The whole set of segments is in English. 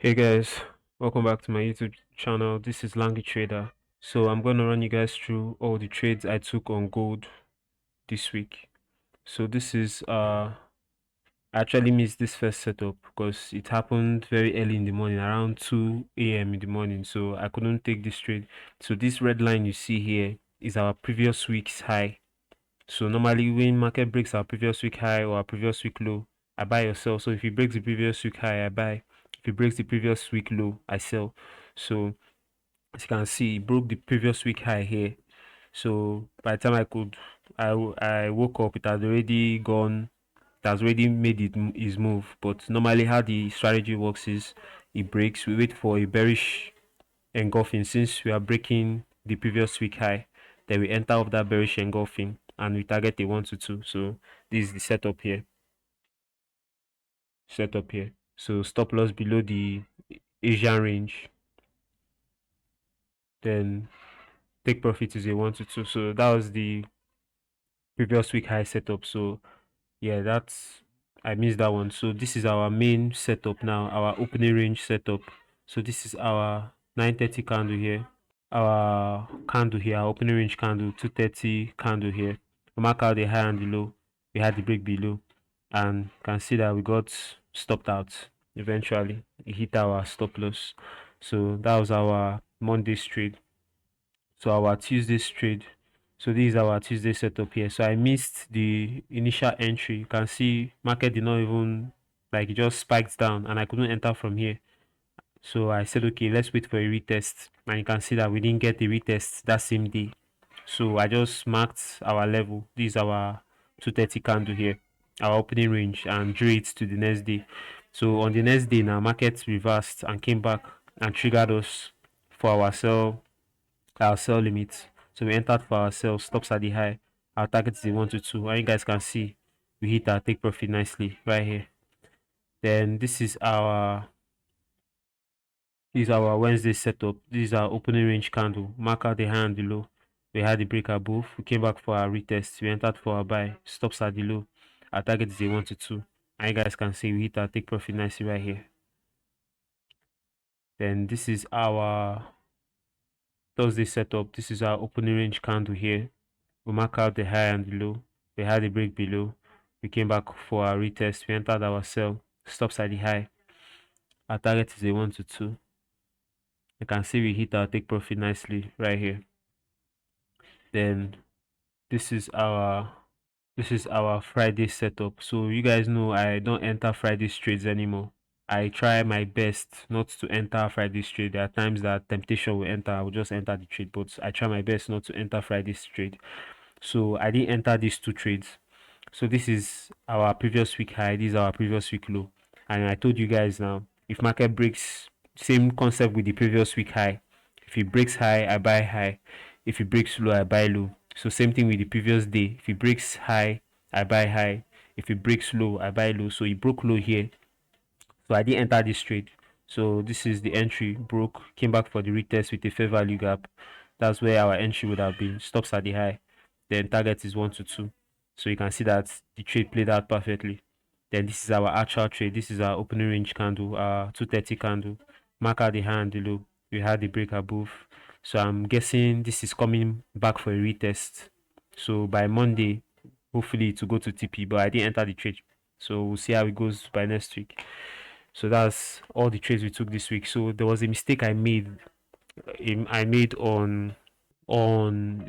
Hey guys, welcome back to my YouTube channel. This is Lanky Trader. So I'm gonna run you guys through all the trades I took on gold this week. So this is I actually missed this first setup because it happened very early in the morning, around 2 a.m. in the morning. So I couldn't take this trade. So this red line you see here is our previous week's high. So normally when market breaks our previous week high or our previous week low, I buy or sell. So if it breaks the previous week high, I buy. If it breaks the previous week low, I sell. So as you can see, it broke the previous week high here. So by the time I woke up, it had already gone. It has already made his move. But normally, how the strategy works is, it breaks. We wait for a bearish engulfing since we are breaking the previous week high. Then we enter off that bearish engulfing and we target a 1 to 2. So this is the setup here. So stop loss below the Asian range. Then take profit is a 1 to 2. So that was the previous week high setup. So yeah, that's I missed that one. So this is our main setup now, our opening range setup. So this is our 9:30 candle here. Our candle here, our opening range candle, 230 candle here. We mark out the high and the low. We had the break below, and you can see that we got stopped out. Eventually, it hit our stop loss. So that was our Monday's trade. So our Tuesday's trade. So this is our Tuesday setup here. So I missed the initial entry. You can see market did not even like it just spiked down, and I couldn't enter from here. So I said, okay, let's wait for a retest. And you can see that we didn't get the retest that same day. So I just marked our level. This is our 230 candle here, our opening range, and drew it to the next day. So on the next day, now market reversed and came back and triggered us for our sell limit. So we entered for our sell, stops at the high. Our target is the 1 to 2. And you guys can see we hit our take profit nicely right here. Then this is our Wednesday setup. This is our opening range candle. Mark out the high and the low. We had the break above. We came back for our retest. We entered for our buy. Stops at the low. Our target is a 1 to 2. And you guys can see we hit our take profit nicely right here. Then this is our Thursday setup. This is our opening range candle here. We mark out the high and the low. We had the break below. We came back for our retest. We entered our sell. Stops at the high. Our target is a 1 to 2. You can see we hit our take profit nicely right here. Then this is our Friday setup. So you guys know I don't enter Friday trades anymore. I try my best not to enter Friday trade. There are times that temptation will enter. I will just enter the trade, but I try my best not to enter Friday's trade. So I didn't enter these two trades. So this is our previous week high. This is our previous week low. And I told you guys now, if market breaks, same concept with the previous week high. If it breaks high, I buy high. If it breaks low, I buy low. So same thing with the previous day. If it breaks high, I buy high. If it breaks low, I buy low. So it broke low here. So I didn't enter this trade. So this is the entry. Broke, came back for the retest with a fair value gap. That's where our entry would have been. Stops at the high. Then target is 1 to 2. So you can see that the trade played out perfectly. Then this is our actual trade. This is our opening range candle, 230 candle. Mark out the high and the low. We had the break above. So I'm guessing this is coming back for a retest. So by Monday, hopefully to go to TP, but I didn't enter the trade. So we'll see how it goes by next week. So that's all the trades we took this week. So there was a mistake I made. I made on on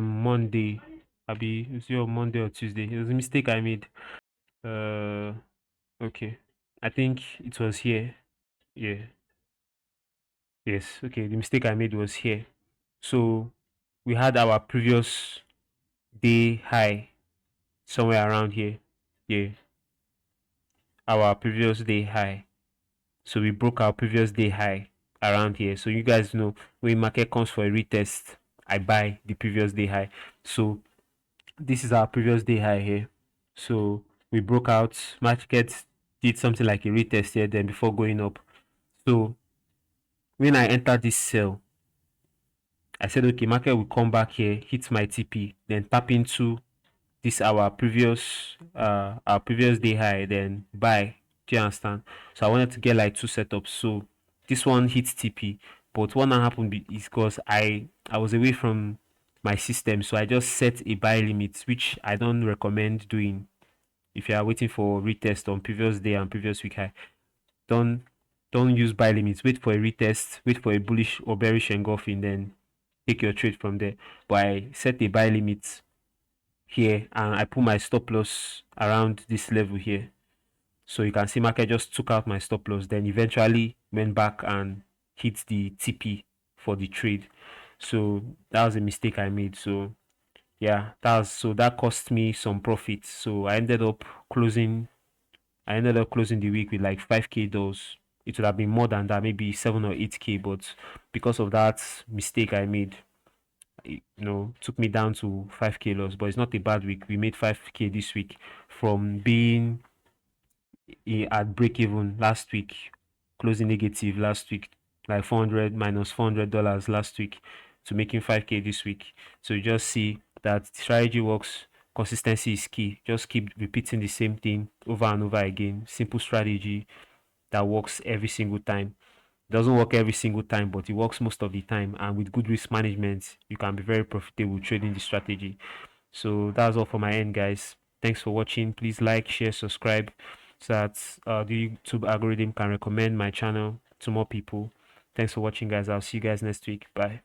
Monday. Abi, was it on Monday or Tuesday? It was a mistake I made. Uh, okay. I think it was here. Yeah. Yes. Okay. The mistake I made was here. So we had our previous day high somewhere around here. Yeah. Our previous day high. So we broke our previous day high around here. So you guys know when market comes for a retest, I buy the previous day high. So this is our previous day high here. So we broke out. Market did something like a retest here then before going up. So when I entered this sell, I said, okay, market will come back here, hit my TP, then tap into this our previous day high, then buy Do you understand? So I wanted to get like two setups. So this one hits TP, but what now happened is because I was away from my system, so I just set a buy limit, which I don't recommend doing if you are waiting for retest on previous day and previous week high. Don't don't use buy limits. Wait for a retest, wait for a bullish or bearish engulfing, then take your trade from there. But I set a buy limit here and I put my stop loss around this level here. So you can see market just took out my stop loss, then eventually went back and hit the TP for the trade. So that was a mistake I made. So yeah, that cost me some profit. So I ended up closing the week with like 5k dollars. It would have been more than that, maybe 7 or 8k, but because of that mistake I made, took me down to 5k loss. But it's not a bad week. We made 5k this week from being at break even last week, closing negative last week, like 400 minus $400 last week, to making 5k this week. So you just see that strategy works. Consistency is key. Just keep repeating the same thing over and over again. Simple strategy that works every single time. It doesn't work every single time, but it works most of the time. And with good risk management, you can be very profitable trading the strategy. So that's all for my end, guys. Thanks for watching. Please like, share, subscribe so that the YouTube algorithm can recommend my channel to more people. Thanks for watching, guys. I'll see you guys next week. Bye.